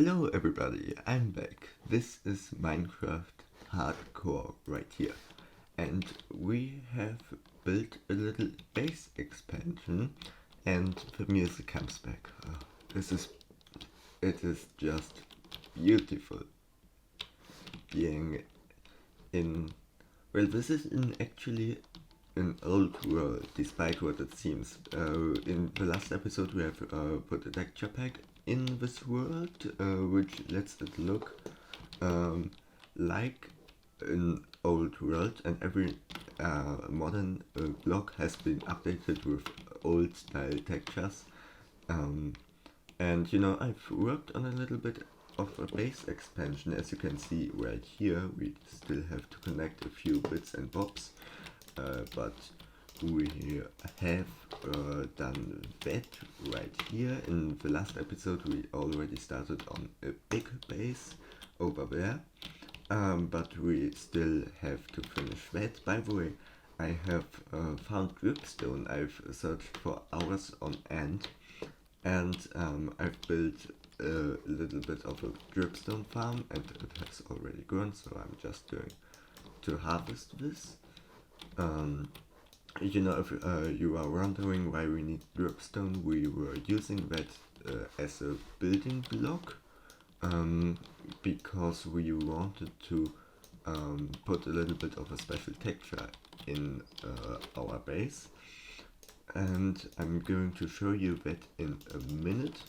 Hello everybody, I'm back. This is Minecraft Hardcore right here. And we have built a little base expansion and the music comes back. It is just beautiful being in, well, this is actually an old world, despite what it seems. In the last episode we have put a texture pack in this world, which lets it look like an old world, and every modern block has been updated with old style textures. And you know, I've worked on a little bit of a base expansion. As you can see right here, we still have to connect a few bits and bobs, but we have done that right here. In the last episode we already started on a big base over there, but we still have to finish that. By the way, I have found dripstone. I've searched for hours on end, and I've built a little bit of a dripstone farm, and it has already grown, so I'm just going to harvest this. You know, if you are wondering why we need dripstone, we were using that as a building block, because we wanted to put a little bit of a special texture in our base, and I'm going to show you that in a minute,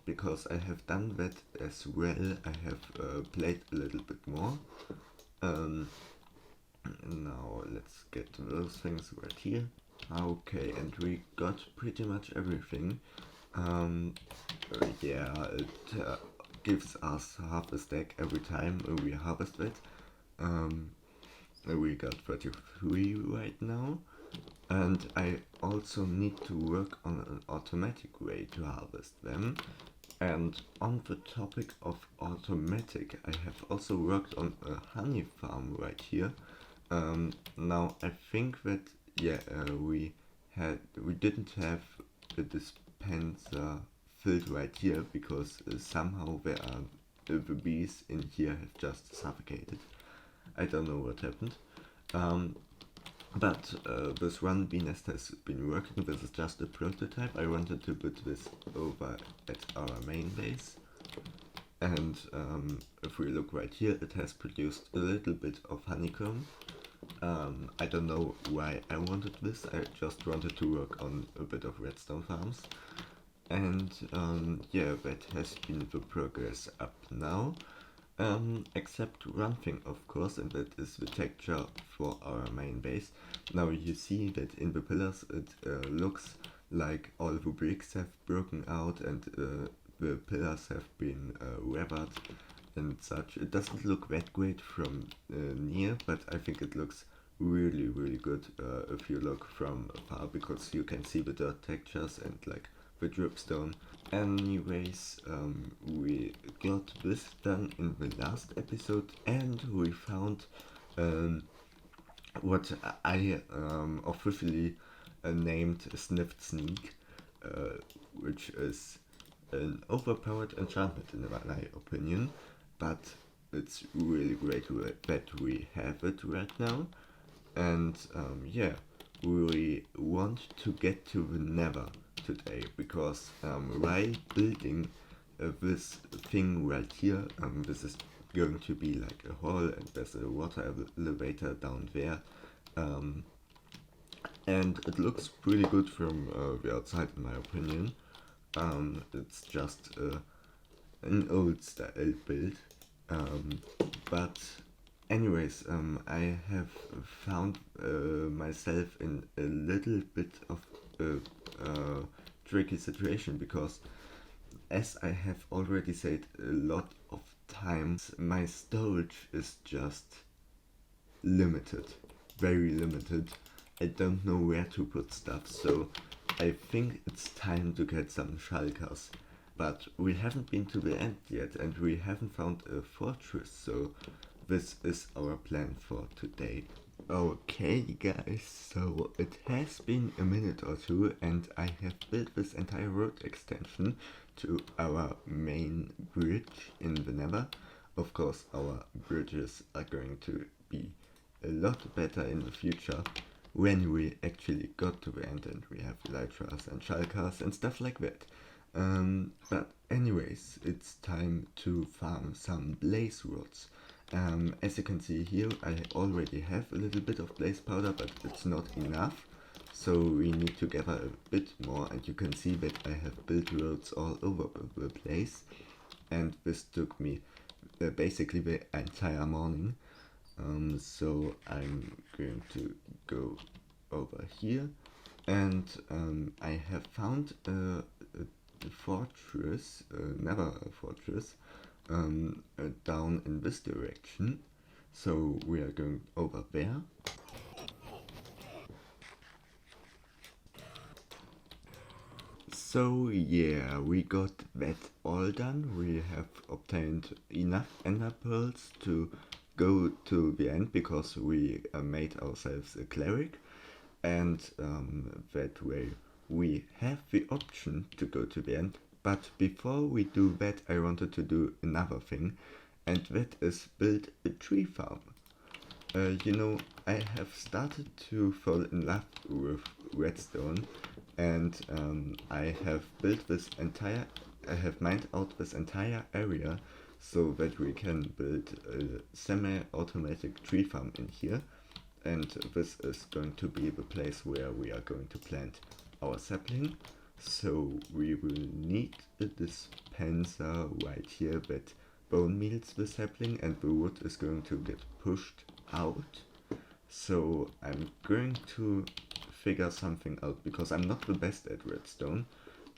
because I have done that as well. I have played a little bit more. Now let's get to those things right here. Okay, and we got pretty much everything. Yeah, it gives us half a stack every time we harvest it. We got 33 right now, and I also need to work on an automatic way to harvest them. And on the topic of automatic, I have also worked on a honey farm right here. Now I think that we didn't have the dispenser filled right here, because somehow the bees in here have just suffocated. I don't know what happened. But this one bee nest has been working. This is just a prototype. I wanted to put this over at our main base. And if we look right here, it has produced a little bit of honeycomb. I don't know why I wanted this. I just wanted to work on a bit of redstone farms. And yeah, that has been the progress up now. Except one thing, of course, and that is the texture for our main base. Now you see that in the pillars it looks like all the bricks have broken out, and the pillars have been weathered and such. It doesn't look that great from near, but I think it looks really good if you look from afar, because you can see the dirt textures and like the dripstone. Anyways, we got this done in the last episode, and we found what I officially named Sniffed Sneak, which is an overpowered enchantment in my opinion, but it's really great that we have it right now. And yeah, we want to get to the Nether today, because while building this thing right here, this is going to be like a hall, and there's a water elevator down there, and it looks pretty good from the outside in my opinion. It's just an old style build, but anyways, I have found myself in a little bit of a tricky situation, because as I have already said a lot of times, my storage is just limited, very limited. I don't know where to put stuff, so I think it's time to get some shulkers. But we haven't been to the end yet, and we haven't found a fortress, so this is our plan for today. Okay guys, so it has been a minute or two and I have built this entire road extension to our main bridge in the Nether. Of course our bridges are going to be a lot better in the future when we actually got to the end and we have elytras and shulkers and stuff like that. But anyways, it's time to farm some blaze rods. As you can see here, I already have a little bit of blaze powder, but it's not enough. So we need to gather a bit more, and you can see that I have built roads all over the place. And this took me basically the entire morning. So I'm going to go over here, and I have found a fortress, never a fortress, down in this direction. So we are going over there. So yeah, we got that all done. We have obtained enough ender pearls to go to the end because we made ourselves a cleric, and that way we have the option to go to the end. But before we do that, I wanted to do another thing, and that is build a tree farm. You know, I have started to fall in love with redstone, and I have mined out this entire area so that we can build a semi-automatic tree farm in here. And this is going to be the place where we are going to plant our sapling. So we will need a dispenser right here that bone meals the sapling, and the wood is going to get pushed out. So I'm going to figure something out because I'm not the best at redstone,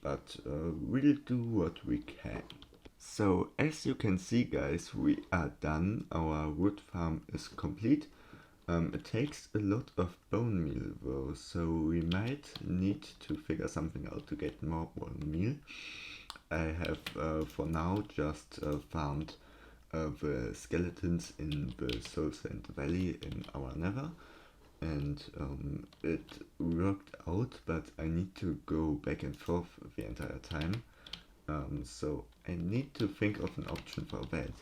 but we'll do what we can. So as you can see guys, we are done. Our wood farm is complete. It takes a lot of bone meal though, so we might need to figure something out to get more bone meal. I have for now just farmed the skeletons in the Soul Sand Valley in our Nether, and it worked out, but I need to go back and forth the entire time. So I need to think of an option for that.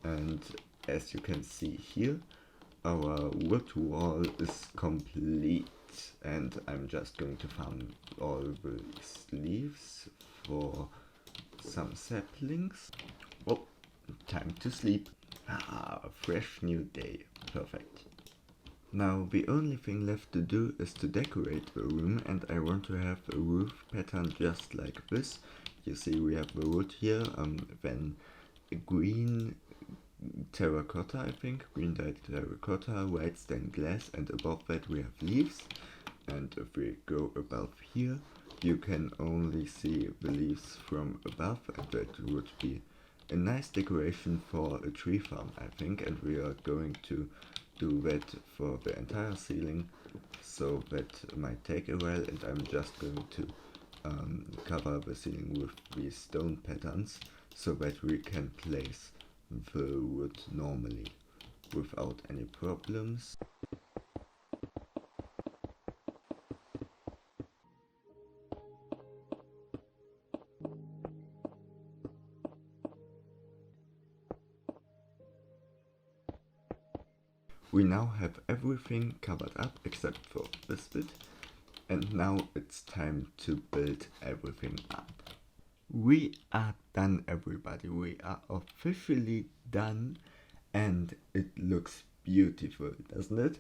And as you can see here, our wood wall is complete, and I'm just going to farm all these leaves for some saplings. Oh, time to sleep. Ah, fresh new day. Perfect. Now the only thing left to do is to decorate the room, and I want to have a roof pattern just like this. You see we have the wood here, then green terracotta, I think, green dyed terracotta, white stained glass, and above that we have leaves. And if we go above here, you can only see the leaves from above, and that would be a nice decoration for a tree farm, I think. And we are going to do that for the entire ceiling, so that might take a while, and I'm just going to cover the ceiling with these stone patterns so that we can place the wood normally without any problems. We now have everything covered up except for this bit, and now it's time to build everything up. We are done, everybody. We are officially done, and it looks beautiful, doesn't it?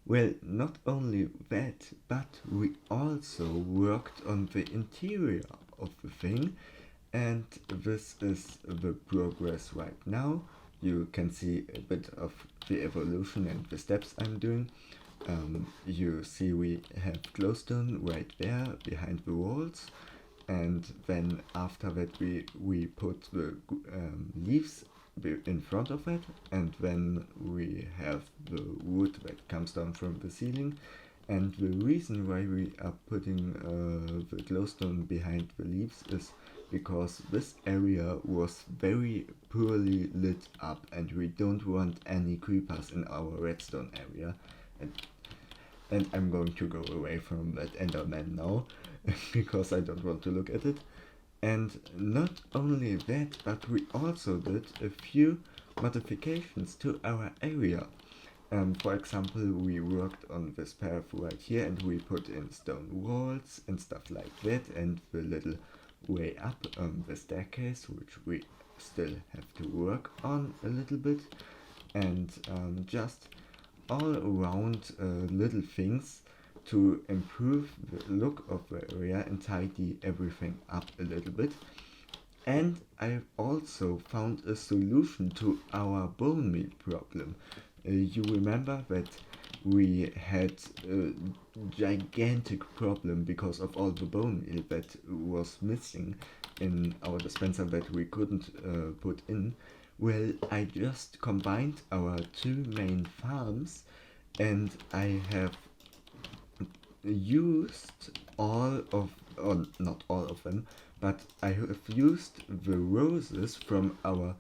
Well, not only that, but we also worked on the interior of the thing, and this is the progress right now. You can see a bit of the evolution and the steps I'm doing. You see we have glowstone right there behind the walls, and then after that we put the leaves in front of it, and then we have the wood that comes down from the ceiling. And the reason why we are putting the glowstone behind the leaves is because this area was very poorly lit up, and we don't want any creepers in our redstone area. And I'm going to go away from that Enderman now, because I don't want to look at it. And not only that, but we also did a few modifications to our area. For example, we worked on this path right here and we put in stone walls and stuff like that, and the little way up the staircase, which we still have to work on a little bit, and just all around little things to improve the look of the area and tidy everything up a little bit. And I also found a solution to our bone meal problem. You remember that we had a gigantic problem because of all the bone meal that was missing in our dispenser that we couldn't put in. Well, I just combined our two main farms, and I have used all of, or not all of them, but I have used the roses from our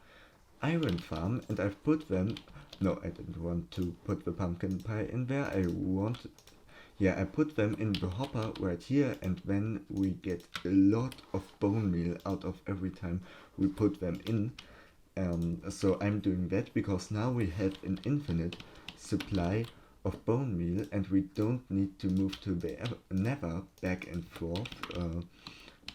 iron farm, and I've put them, no, I didn't want to put the pumpkin pie in there, I put them in the hopper right here, and then we get a lot of bone meal out of every time we put them in. So I'm doing that because now we have an infinite supply of bone meal, and we don't need to move to the nether back and forth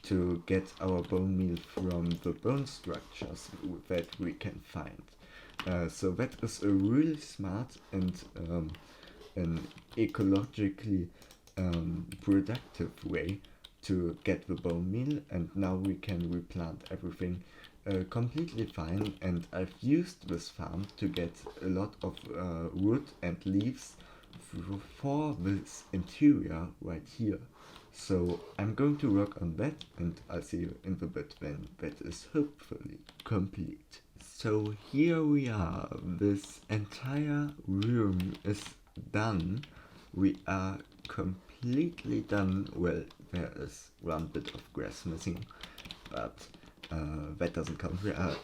to get our bone meal from the bone structures that we can find. So that is a really smart and an ecologically productive way to get the bone meal, and now we can replant everything completely fine. And I've used this farm to get a lot of wood and leaves for this interior right here. So I'm going to work on that, and I'll see you in the bit when that is hopefully complete. So here we are, this entire room is done. We are completely done. Well, there is one bit of grass missing, but that doesn't count. We are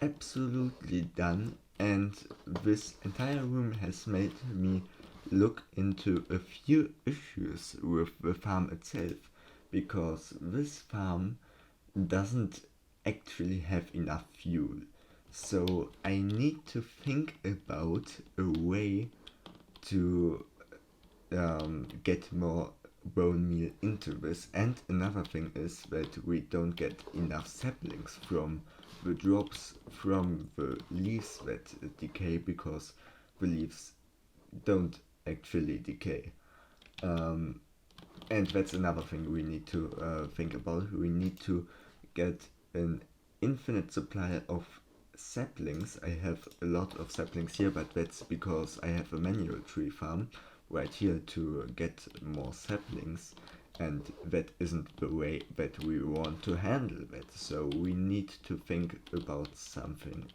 absolutely done, and this entire room has made me look into a few issues with the farm itself, because this farm doesn't actually have enough fuel. So I need to think about a way to get more bone meal into this. And another thing is that we don't get enough saplings from the drops from the leaves that decay, because the leaves don't actually decay. And that's another thing we need to think about. We need to get an infinite supply of saplings. I have a lot of saplings here, but that's because I have a manual tree farm right here to get more saplings, and that isn't the way that we want to handle that. So we need to think about something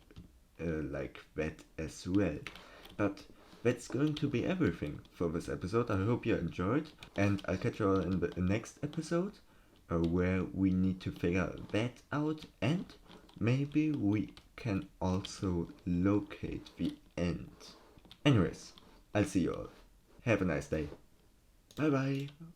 like that as well. But that's going to be everything for this episode. I hope you enjoyed, and I'll catch you all in the next episode where we need to figure that out, and maybe we can also locate the end. Anyways, I'll see you all. Have a nice day. Bye bye.